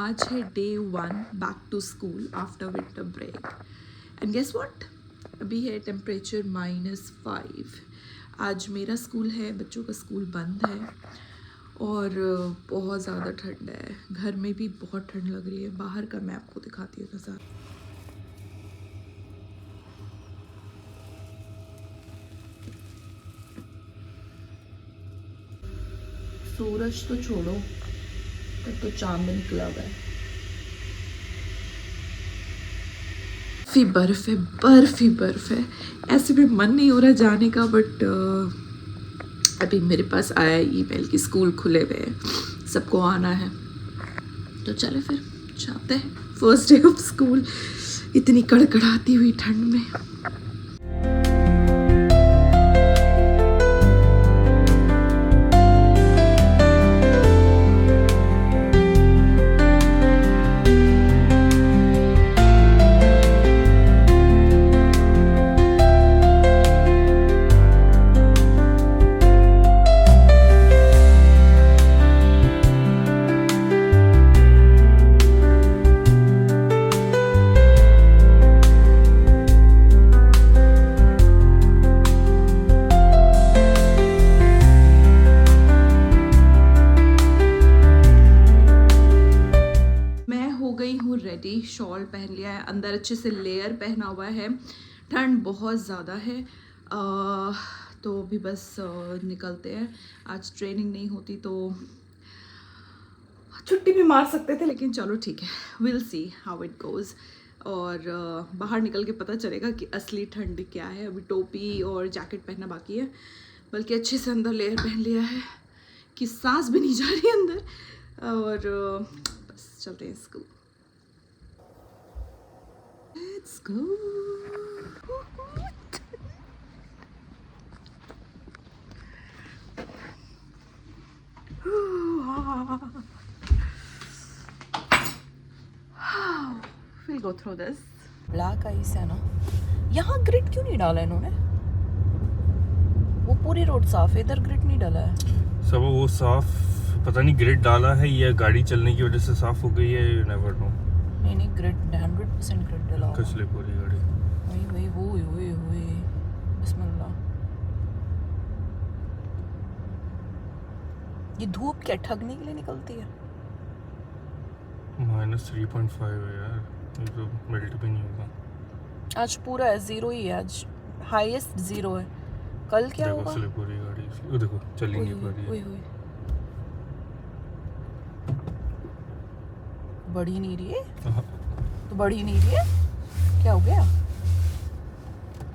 आज है day 1 back to school after winter break and guess what, अभी है टेम्परेचर -5। आज मेरा स्कूल है, बच्चों का स्कूल बंद है और बहुत ज़्यादा ठंड है। घर में भी बहुत ठंड लग रही है। बाहर का मैं आपको दिखाती हूँ नज़ारा। सूरज तो छोड़ो, तब तो चांद निकला हुआ है। बर्फ है, बर्फ ही बर्फ है। ऐसे भी मन नहीं हो रहा जाने का, बट अभी मेरे पास आया ईमेल कि स्कूल खुले हुए हैं, सबको आना है, तो चले फिर जाते हैं। फर्स्ट डे ऑफ स्कूल इतनी कड़कड़ाती हुई ठंड में। रेडी, शॉल पहन लिया है, अंदर अच्छे से लेयर पहना हुआ है। ठंड बहुत ज़्यादा है, तो अभी बस निकलते हैं। आज ट्रेनिंग नहीं होती तो छुट्टी भी मार सकते थे, लेकिन चलो ठीक है, will see how it goes. और बाहर निकल के पता चलेगा कि असली ठंड क्या है। अभी टोपी और जैकेट पहनना बाकी है, बल्कि अच्छे से अंदर लेयर पहन लिया है कि सांस भी नहीं जा रही अंदर। और बस चलते हैं school. Let's go. We'll go through this. Black ice है ना। यहाँ ग्रिड क्यों नहीं डाला इन्होंने? वो पूरी रोड साफ है, इधर ग्रिड नहीं डाला है। सब वो साफ, पता नहीं ग्रिड डाला है या गाड़ी चलने की वजह से साफ हो गई है, यू नेवर नो। नहीं ग्रिड 100% ग्रिड डाला होगा। कसले पूरी गाड़ी वही हुए बिस्मिल्लाह। ये धूप क्या ठगने के लिए निकलती है? -3.5 है यार, ये तो मेल्ट भी नहीं होगा। आज पूरा है, 0 ही है, आज हाईएस्ट 0 है। कल क्या होगा? कसले पूरी गाड़ी, वो देखो चल ही नहीं पा रही है। बढ़ी नहीं रही है तो बढ़ी नहीं रही है, क्या हो गया?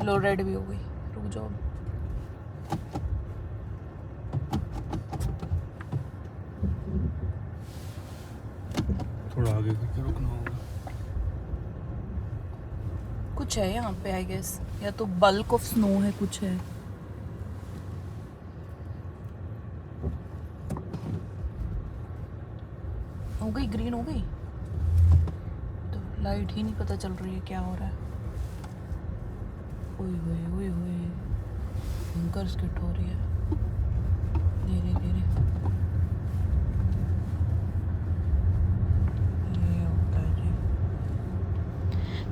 लो रेड भी हो गई, रुक जाओ। थोड़ा आगे करके रुकना होगा। कुछ है यहाँ पे आई गेस, या तो बल्क ऑफ स्नो है, कुछ है। हो गई, ग्रीन हो गई, तो लाइट ही नहीं पता चल रही है क्या हो रहा है। ओए भयंकर स्किट हो रही है धीरे धीरे। ये होता है जी।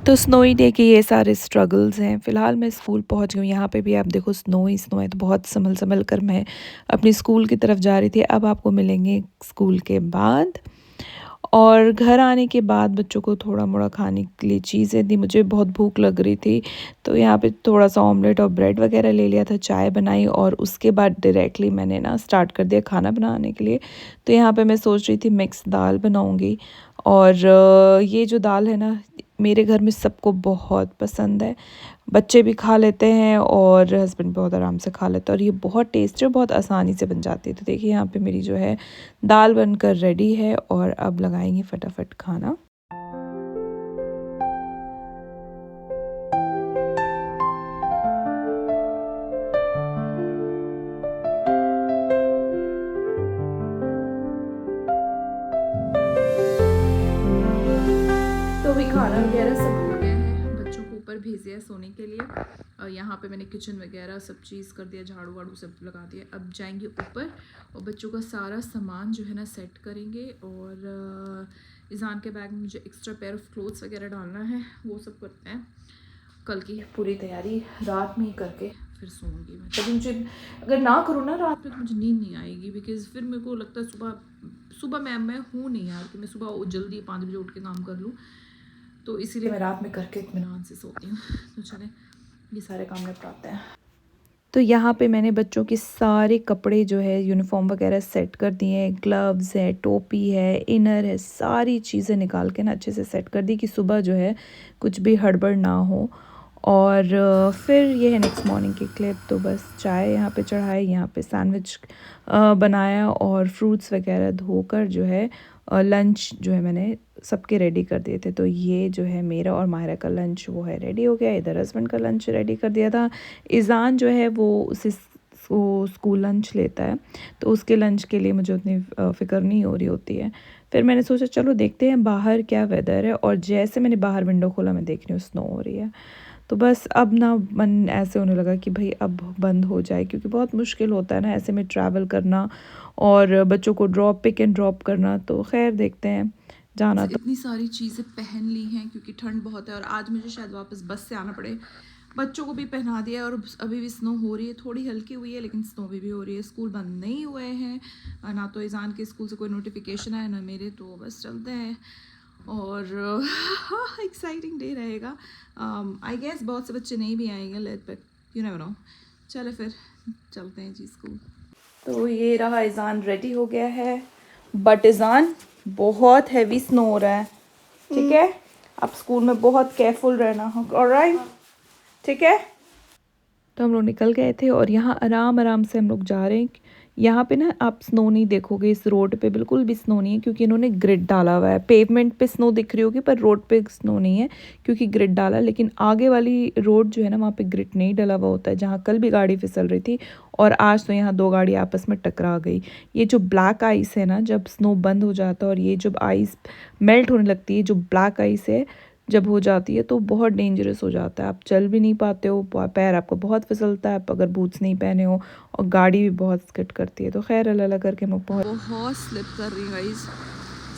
तो स्नोई डे के ये सारे स्ट्रगल्स हैं। फ़िलहाल मैं स्कूल पहुंच गई हूँ। यहाँ पे भी आप देखो स्नो ही स्नो है, तो बहुत संभल कर मैं अपनी स्कूल की तरफ जा रही थी। अब आपको मिलेंगे स्कूल के बाद, और घर आने के बाद बच्चों को थोड़ा मोड़ा खाने के लिए चीज़ें दी। मुझे बहुत भूख लग रही थी, तो यहाँ पे थोड़ा सा ऑमलेट और ब्रेड वगैरह ले लिया था, चाय बनाई, और उसके बाद डायरेक्टली मैंने ना स्टार्ट कर दिया खाना बनाने के लिए। तो यहाँ पे मैं सोच रही थी मिक्स दाल बनाऊँगी, और ये जो दाल है ना, मेरे घर में सबको बहुत पसंद है। बच्चे भी खा लेते हैं और हस्बैंड बहुत आराम से खा लेते हैं, और ये बहुत टेस्टी और बहुत आसानी से बन जाती है। तो देखिए यहाँ पे मेरी जो है दाल बनकर रेडी है, और अब लगाएंगे फटाफट खाना। तो भी खाना वगैरह सब हो गया है, बच्चों को ऊपर भेज दिया सोने के लिए। यहाँ पे मैंने किचन वगैरह सब चीज़ कर दिया, झाड़ू वाड़ू सब लगा दिया। अब जाएंगे ऊपर और बच्चों का सारा सामान जो है ना सेट करेंगे, और ईज़ान के बैग में मुझे एक्स्ट्रा पेयर ऑफ क्लोथ्स वगैरह डालना है, वो सब करते हैं। कल की पूरी तैयारी रात में ही करके फिर सोऊंगी मैं। तभी मुझे अगर ना करूँ ना रात में तो मुझे नींद नहीं आएगी, बिकॉज़ फिर मेरे को लगता है सुबह मैं हूँ नहीं यार कि मैं सुबह जल्दी 5 बजे उठ के काम कर लूँ, तो इसीलिए मैं रात में करके इत्मीनान से सोती हूँ। तो चलें ये सारे काम निपटाते हैं। तो यहाँ पे मैंने बच्चों के सारे कपड़े जो है यूनिफॉर्म वगैरह सेट कर दिए हैं, ग्लव्स है, टोपी है, इनर है, सारी चीज़ें निकाल के ना अच्छे से सेट कर दी कि सुबह जो है कुछ भी हड़बड़ ना हो। और फिर ये है नेक्स्ट मॉर्निंग की क्लिप। तो बस चाय यहाँ पे चढ़ाई, यहाँ पे सैंडविच बनाया और फ्रूट्स वगैरह धोकर जो है लंच जो है मैंने सबके रेडी कर दिए थे। तो ये जो है मेरा और माहिरा का लंच वो है रेडी हो गया। इधर हस्बैंड का लंच रेडी कर दिया था। ईज़ान जो है वो उसे वो स्कूल लंच लेता है, तो उसके लंच के लिए मुझे उतनी फ़िक्र नहीं हो रही होती है। फिर मैंने सोचा चलो देखते हैं बाहर क्या वेदर है, और जैसे मैंने बाहर विंडो खोला मैं देख रही हूँ स्नो हो रही है। तो बस अब ना मन ऐसे होने लगा कि भाई अब बंद हो जाए, क्योंकि बहुत मुश्किल होता है ना ऐसे में ट्रैवल करना और बच्चों को पिक एंड ड्रॉप करना। तो खैर देखते हैं, जाना तो इतनी सारी चीज़ें पहन ली हैं क्योंकि ठंड बहुत है, और आज मुझे शायद वापस बस से आना पड़े। बच्चों को भी पहना दिया, और अभी भी स्नो हो रही है, थोड़ी हल्की हुई है लेकिन स्नो भी हो रही है। स्कूल बंद नहीं हुए हैं, ना तो ईज़ान के स्कूल से कोई नोटिफिकेशन आया ना मेरे, तो बस चलते हैं। और एक्साइटिंग डे रहेगा। आई गेस बहुत से बच्चे नहीं भी आएंगे, late but you never know. चले फिर चलते हैं जी स्कूल। तो ये रहा, ईज़ान रेडी हो गया है। बट ईज़ान बहुत हैवी स्नो हो रहा है, ठीक है? आप स्कूल में बहुत केयरफुल रहना, ऑलराइट? ठीक है। तो हम लोग निकल गए थे और यहाँ आराम आराम से हम लोग जा रहे हैं। यहाँ पे ना आप स्नो नहीं देखोगे, इस रोड पे बिल्कुल भी स्नो नहीं है, क्योंकि इन्होंने ग्रिड डाला हुआ है। पेवमेंट पे स्नो दिख रही होगी पर रोड पे स्नो नहीं है क्योंकि ग्रिड डाला। लेकिन आगे वाली रोड जो है ना वहाँ पे ग्रिड नहीं डला हुआ होता है, जहाँ कल भी गाड़ी फिसल रही थी और आज तो यहाँ 2 गाड़ी आपस में टकरा गई। ये जो ब्लैक आइस है ना, जब स्नो बंद हो जाता है और ये जब आइस मेल्ट होने लगती है, जो ब्लैक आइस है जब हो जाती है तो बहुत डेंजरस हो जाता है। आप चल भी नहीं पाते हो, पैर आपको बहुत फिसलता है अगर बूट्स नहीं पहने हो, और गाड़ी भी बहुत स्किड करती है। तो खैर अल्लाह अल्लाह करके मैं बहुत स्लिप कर रही गाइस।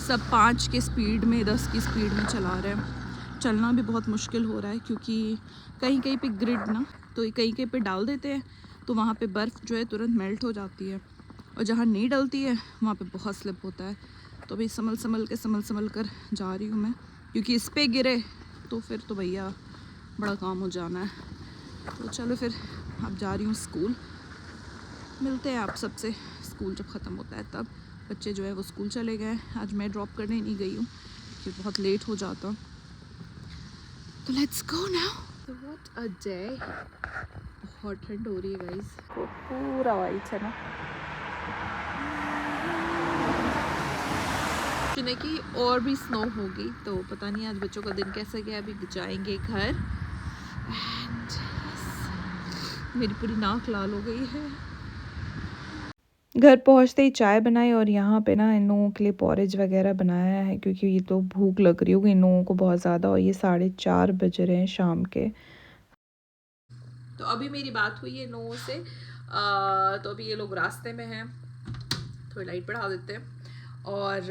सब 5 के स्पीड में, 10 की स्पीड में चला रहे हैं। चलना भी बहुत मुश्किल हो रहा है क्योंकि कहीं कहीं पे ग्रिड ना, तो कहीं कहीं पे डाल देते हैं तो वहाँ पे बर्फ़ जो है तुरंत मेल्ट हो जाती है, और जहाँ नहीं डलती है वहाँ पे बहुत स्लिप होता है। तो अभी संभल कर जा रही हूँ मैं, क्योंकि इस पे गिरे तो फिर तो भैया बड़ा काम हो जाना है। तो चलो फिर अब जा रही हूँ स्कूल। मिलते हैं आप सबसे स्कूल जब ख़त्म होता है तब। बच्चे जो है वो स्कूल चले गए, आज मैं ड्रॉप करने नहीं गई हूँ क्योंकि बहुत लेट हो जाता। तो लेट्स गो नाउ। तो व्हाट अ डे। बहुत ठंड हो रही है गाइस। पूरा वाइट है ना। सुने कि और भी स्नो होगी, तो पता नहीं आज बच्चों का दिन कैसा गया। अभी जाएंगे घर एंड मेरी पूरी नाक लाल हो गई है। घर पहुंचते ही चाय बनाई और यहाँ पे ना इन लोगों के लिए पॉरेज वगैरह बनाया है, क्योंकि ये तो भूख लग रही होगी इन लोगों को बहुत ज़्यादा, और ये 4:30 बज रहे हैं शाम के। तो अभी मेरी बात हुई है इन लोगों से। तो अभी ये लोग रास्ते में हैं, थोड़ी लाइट बढ़ा देते हैं और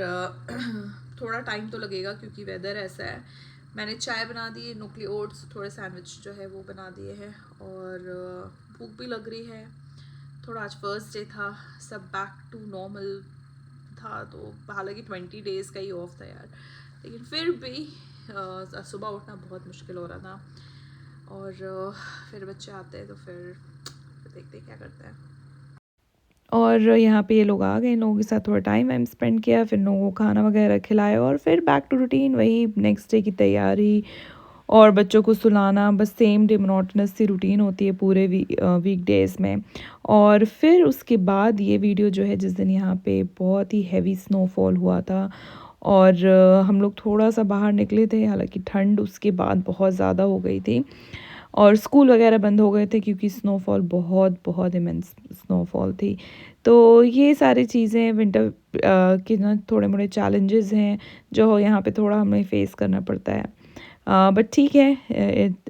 थोड़ा टाइम तो लगेगा क्योंकि वेदर ऐसा है। मैंने चाय बना दी है, नुकली ओट्स, थोड़े सैंडविच जो है वो बना दिए हैं, और भूख भी लग रही है थोड़ा। आज फर्स्ट डे था, सब बैक टू नॉर्मल था, तो हालांकि 20 डेज़ का ही ऑफ था यार, लेकिन फिर भी सुबह उठना बहुत मुश्किल हो रहा था। और फिर बच्चे आते हैं तो फिर देखते हैं क्या करते हैं। और यहाँ पे ये लोग आ गए, इन लोगों के साथ थोड़ा टाइम स्पेंड किया, फिर लोगों को खाना वगैरह खिलाया और फिर बैक टू रूटीन, वही नेक्स्ट डे की तैयारी और बच्चों को सुलाना। बस सेम डे मोनोटोनस सी रूटीन होती है पूरे वीक डेज़ में। और फिर उसके बाद ये वीडियो जो है, जिस दिन यहाँ पे बहुत ही हैवी स्नोफॉल हुआ था और हम लोग थोड़ा सा बाहर निकले थे, हालांकि ठंड उसके बाद बहुत ज़्यादा हो गई थी और स्कूल वगैरह बंद हो गए थे क्योंकि स्नोफॉल बहुत इमेंस स्नोफॉल थी। तो ये सारी चीज़ें विंटर के ना थोड़े मोड़े चैलेंजेस हैं जो यहाँ पे थोड़ा हमें फेस करना पड़ता है। बट ठीक है,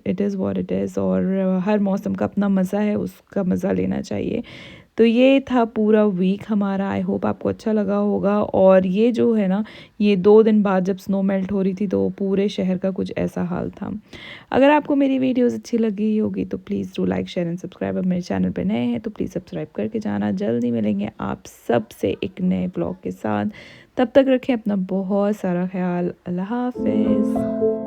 it is what it is. और हर मौसम का अपना मज़ा है, उसका मज़ा लेना चाहिए। तो ये था पूरा वीक हमारा। आई होप आपको अच्छा लगा होगा। और ये जो है ना, ये 2 दिन बाद जब स्नो मेल्ट हो रही थी तो पूरे शहर का कुछ ऐसा हाल था। अगर आपको मेरी वीडियोस अच्छी लगी होगी तो please do like share and subscribe. अब मेरे चैनल पे नए हैं तो प्लीज़ सब्सक्राइब करके जाना। जल्दी मिलेंगे आप सबसे एक नए ब्लॉग के साथ। तब तक रखें अपना बहुत सारा ख्याल। अल्लाह हाफिज़।